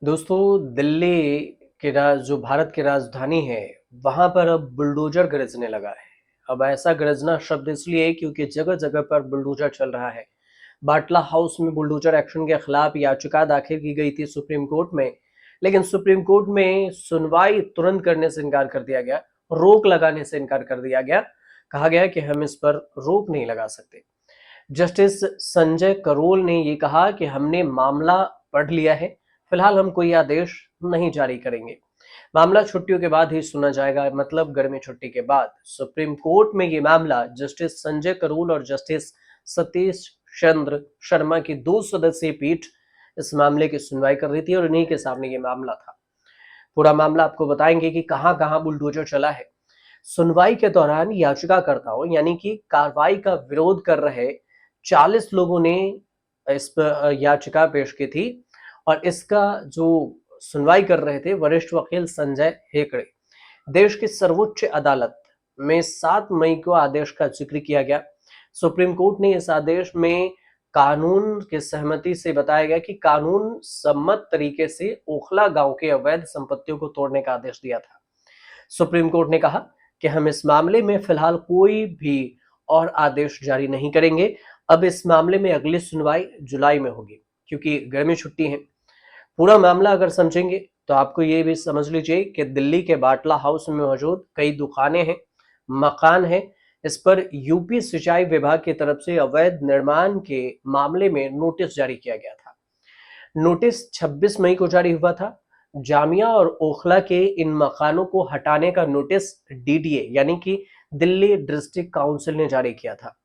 दोस्तों, दिल्ली जो भारत की राजधानी है, वहां पर अब बुलडोजर गरजने लगा है। अब ऐसा गरजना शब्द इसलिए है क्योंकि जगह जगह पर बुलडोजर चल रहा है। बाटला हाउस में बुलडोजर एक्शन के खिलाफ याचिका दाखिल की गई थी सुप्रीम कोर्ट में, लेकिन सुप्रीम कोर्ट में सुनवाई तुरंत करने से इनकार कर दिया गया, रोक लगाने से इनकार कर दिया गया। कहा गया कि हम इस पर रोक नहीं लगा सकते। जस्टिस संजय करोल ने ये कहा कि हमने मामला पढ़ लिया है, फिलहाल हम कोई आदेश नहीं जारी करेंगे। मामला छुट्टियों के बाद ही सुना जाएगा, मतलब गर्मी छुट्टी के बाद। सुप्रीम कोर्ट में ये मामला जस्टिस संजय करोल और जस्टिस सतीश चंद्र शर्मा की 2 सदस्यीय पीठ इस मामले की सुनवाई कर रही थी और इन्हीं के सामने ये मामला था। पूरा मामला आपको बताएंगे कि कहां कहां बुलडोजर चला है। सुनवाई के दौरान याचिकाकर्ताओं यानी कि कार्रवाई का विरोध कर रहे 40 लोगों ने इस पर याचिका पेश की थी और इसका जो सुनवाई कर रहे थे वरिष्ठ वकील संजय हेगड़े। देश की सर्वोच्च अदालत में 7 मई को आदेश का जिक्र किया गया। सुप्रीम कोर्ट ने इस आदेश में कानून की सहमति से बताया गया कि कानून सम्मत तरीके से ओखला गांव के अवैध संपत्तियों को तोड़ने का आदेश दिया था। सुप्रीम कोर्ट ने कहा कि हम इस मामले में फिलहाल कोई भी और आदेश जारी नहीं करेंगे। अब इस मामले में अगली सुनवाई जुलाई में होगी क्योंकि गर्मी छुट्टी है। पूरा मामला अगर समझेंगे तो आपको ये भी समझ लीजिए कि दिल्ली के बाटला हाउस में मौजूद कई दुकानें हैं, मकान हैं। इस पर यूपी सिंचाई विभाग की तरफ से अवैध निर्माण के मामले में नोटिस जारी किया गया था। नोटिस 26 मई को जारी हुआ था। जामिया और ओखला के इन मकानों को हटाने का नोटिस डीडीए यानी कि दिल्ली डिस्ट्रिक्ट काउंसिल ने जारी किया था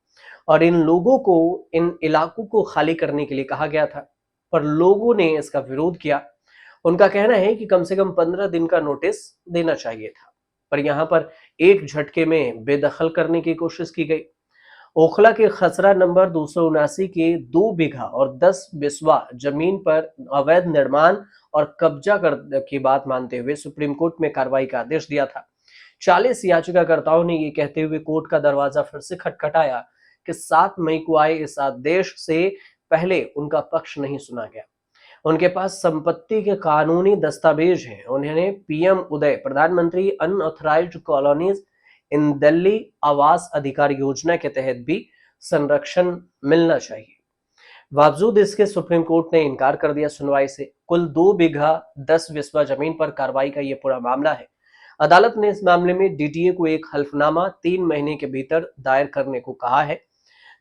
और इन लोगों को इन इलाकों को खाली करने के लिए कहा गया था, पर लोगों ने इसका विरोध किया। उनका कहना है कि कम से कम 15 दिन का नोटिस देना चाहिए था, पर यहां पर एक झटके में बेदखल करने की कोशिश की गई। ओखला के खसरा नंबर 279 के 2 बीघा और 10 बिस्वा जमीन पर अवैध निर्माण और कब्जा कर की बात मानते हुए सुप्रीम कोर्ट में कार्रवाई का आदेश दिया था। 40 याचिकाकर्ताओं ने ये कहते हुए कोर्ट का दरवाजा फिर से खटखटाया कि 7 मई को आए इस आदेश से पहले उनका पक्ष नहीं सुना गया। उनके पास संपत्ति के कानूनी दस्तावेज हैं। उन्होंने पीएम उदय प्रधानमंत्री अनऑथराइज्ड कॉलोनीज इन दिल्ली आवास अधिकार योजना के तहत भी संरक्षण मिलना चाहिए। बावजूद इसके सुप्रीम कोर्ट ने इनकार कर दिया सुनवाई से। कुल 2 बीघा 10 बिस्वा जमीन पर कार्रवाई का ये पूरा मामला है। अदालत ने इस मामले में डीटीए को एक हल्फनामा 3 महीने के भीतर दायर करने को कहा है।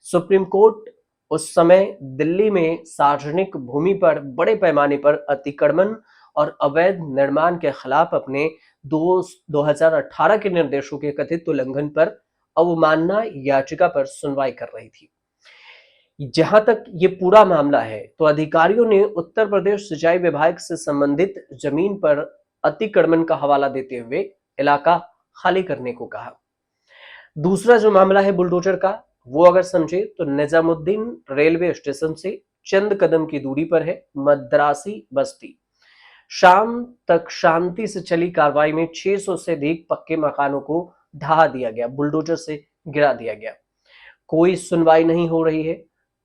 सुप्रीम कोर्ट उस समय दिल्ली में सार्वजनिक भूमि पर बड़े पैमाने पर अतिक्रमण और अवैध निर्माण के खिलाफ अपने 2018 के निर्देशों के कथित उल्लंघन पर अवमानना याचिका पर सुनवाई कर रही थी। जहां तक ये पूरा मामला है तो अधिकारियों ने उत्तर प्रदेश सिंचाई विभाग से संबंधित जमीन पर अतिक्रमण का हवाला देते हुए इलाका खाली करने को कहा। दूसरा जो मामला है बुलडोजर का, वो अगर समझे तो निजामुद्दीन रेलवे स्टेशन से चंद कदम की दूरी पर है मद्रासी बस्ती। शाम तक शांति से चली कार्रवाई में 600 से अधिक पक्के मकानों को ढहा दिया गया, बुलडोजर से गिरा दिया गया। कोई सुनवाई नहीं हो रही है,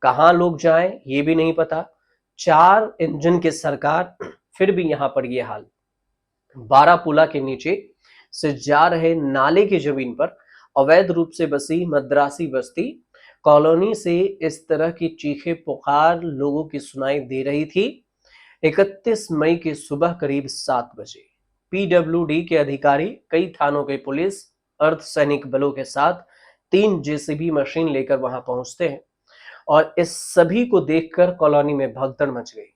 कहां लोग जाएं ये भी नहीं पता। 4 इंजन की सरकार, फिर भी यहां पर यह हाल। बारापुला के नीचे से जा रहे नाले की जमीन पर अवैध रूप से बसी मद्रासी बस्ती कॉलोनी से इस तरह की चीखे पुकार लोगों की सुनाई दे रही थी। 31 मई की सुबह करीब 7 बजे पीडब्ल्यूडी के अधिकारी, कई थानों के पुलिस, अर्धसैनिक बलों के साथ 3 जेसीबी मशीन लेकर वहां पहुंचते हैं और इस सभी को देखकर कॉलोनी में भगदड़ मच गई।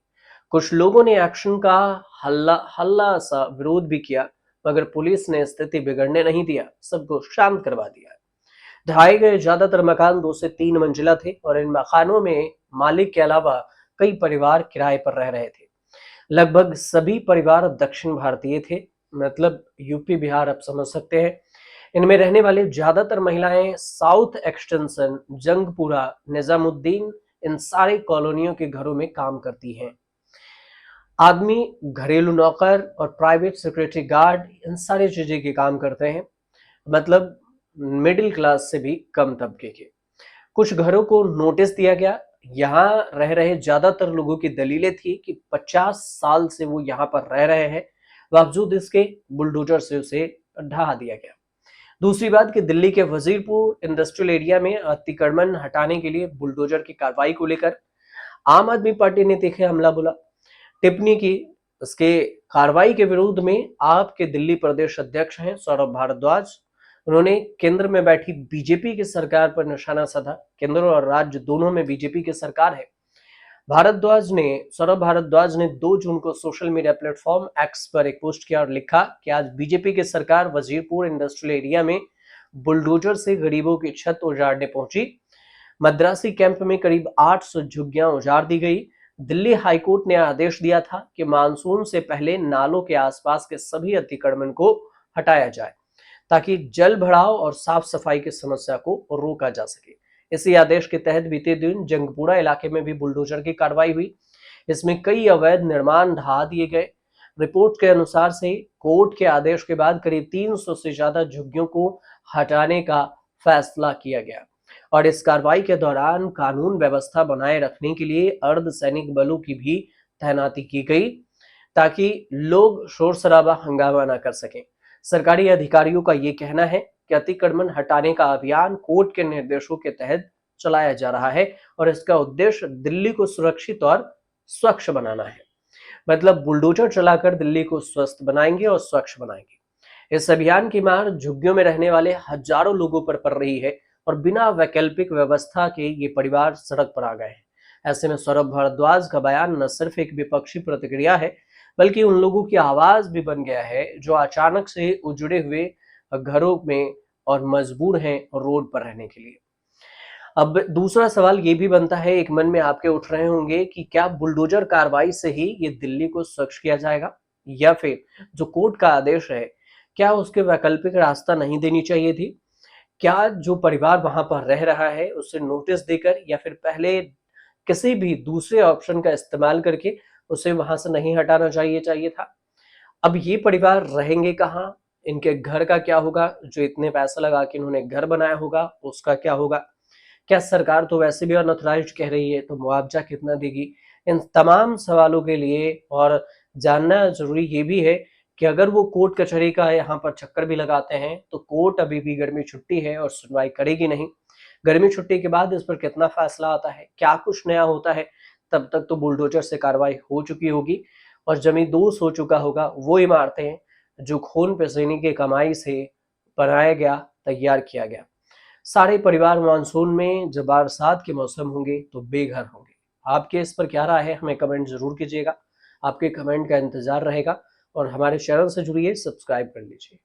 कुछ लोगों ने एक्शन का हल्ला हल्ला सा विरोध भी किया, मगर पुलिस ने स्थिति बिगड़ने नहीं दिया, सबको शांत करवा दिया। ढाए गए ज्यादातर मकान 2 से 3 मंजिला थे और इन मकानों में मालिक के अलावा कई परिवार किराए पर रह रहे थे। लगभग सभी परिवार दक्षिण भारतीय थे, मतलब यूपी बिहार, आप समझ सकते हैं। इनमें रहने वाले ज्यादातर महिलाएं साउथ एक्सटेंशन, जंगपुरा, निजामुद्दीन, इन सारे कॉलोनियों के घरों में काम करती हैं। आदमी घरेलू नौकर और प्राइवेट सिक्योरिटी गार्ड, इन सारी चीजें के काम करते हैं, मतलब मिडिल क्लास से भी कम तबके के। कुछ घरों को नोटिस दिया गया, यहाँ रह रहे ज्यादातर लोगों की दलीलें थी कि 50 साल से वो यहाँ पर रह रहे हैं, बावजूद इसके बुलडोजर से उसे ढहा दिया गया। दूसरी बात कि दिल्ली के वजीरपुर इंडस्ट्रियल एरिया में अतिक्रमण हटाने के लिए बुलडोजर की कार्रवाई को लेकर आम आदमी पार्टी ने तीखे हमला बोला, टिप्पणी की। इसके कार्रवाई के विरोध में आप के दिल्ली प्रदेश अध्यक्ष हैं सौरभ भारद्वाज, उन्होंने केंद्र में बैठी बीजेपी की सरकार पर निशाना साधा। केंद्र और राज्य दोनों में बीजेपी की सरकार है। सौरभ भारद्वाज ने 2 जून को सोशल मीडिया प्लेटफॉर्म एक्स पर एक पोस्ट किया और लिखा कि आज बीजेपी की सरकार वजीरपुर इंडस्ट्रियल एरिया में बुलडोजर से गरीबों की छत उजाड़ने पहुंची। मद्रासी कैंप में करीब 800 झुग्गियां उजाड़ दी गई। दिल्ली हाईकोर्ट ने आदेश दिया था कि मानसून से पहले नालों के आसपास के सभी अतिक्रमण को हटाया जाए, ताकि जल भराव और साफ सफाई की समस्या को रोका जा सके। इसी आदेश के तहत बीते दिन जंगपुरा इलाके में भी बुलडोजर की कार्रवाई हुई। इसमें कई अवैध निर्माण ढहा दिए गए। रिपोर्ट के अनुसार से कोर्ट के आदेश के बाद करीब 300 से ज्यादा झुग्गियों को हटाने का फैसला किया गया और इस कार्रवाई के दौरान कानून व्यवस्था बनाए रखने के लिए अर्धसैनिक बलों की भी तैनाती की गई, ताकि लोग शोर शराबा हंगामा न कर सकें। सरकारी अधिकारियों का ये कहना है कि अतिक्रमण हटाने का अभियान कोर्ट के निर्देशों के तहत चलाया जा रहा है और इसका उद्देश्य दिल्ली को सुरक्षित और स्वच्छ बनाना है। मतलब बुलडोजर चलाकर दिल्ली को स्वस्थ बनाएंगे और स्वच्छ बनाएंगे। इस अभियान की मार झुग्गियों में रहने वाले हजारों लोगों पर पड़ रही है और बिना वैकल्पिक व्यवस्था के ये परिवार सड़क पर आ गए हैं। ऐसे में सौरभ भारद्वाज का बयान न सिर्फ एक विपक्षी प्रतिक्रिया है, बल्कि उन लोगों की आवाज भी बन गया है जो अचानक से उजड़े हुए घरों में और मजबूर हैं रोड पर रहने के लिए। अब दूसरा सवाल ये भी बनता है, एक मन में आपके उठ रहे होंगे कि क्या बुलडोजर कार्रवाई से ही ये दिल्ली को स्वच्छ किया जाएगा, या फिर जो कोर्ट का आदेश है क्या उसके वैकल्पिक रास्ता नहीं देनी चाहिए थी? क्या जो परिवार वहां पर रह रहा है उसे नोटिस देकर या फिर पहले किसी भी दूसरे ऑप्शन का इस्तेमाल करके उसे वहां से नहीं हटाना चाहिए चाहिए था? अब ये परिवार रहेंगे कहाँ? इनके घर का क्या होगा? जो इतने पैसा लगा के इन्होंने घर बनाया होगा उसका क्या होगा? क्या सरकार तो वैसे भी अनऑथराइज्ड कह रही है, तो मुआवजा कितना देगी? इन तमाम सवालों के लिए और जानना जरूरी ये भी है कि अगर वो कोर्ट कचहरी का यहाँ पर चक्कर भी लगाते हैं तो कोर्ट अभी भी गर्मी छुट्टी है और सुनवाई करेगी नहीं। गर्मी छुट्टी के बाद इस पर कितना फैसला आता है, क्या कुछ नया होता है, तब तक तो बुलडोजर से कार्रवाई हो चुकी होगी और जमींदोज हो चुका होगा वो इमारतें जो खून पसीने की कमाई से बनाया गया, तैयार किया गया। सारे परिवार मानसून में जब बरसात के मौसम होंगे तो बेघर होंगे। आपके इस पर क्या राय है, हमें कमेंट जरूर कीजिएगा। आपके कमेंट का इंतजार रहेगा और हमारे चैनल से जुड़िए, सब्सक्राइब कर लीजिए।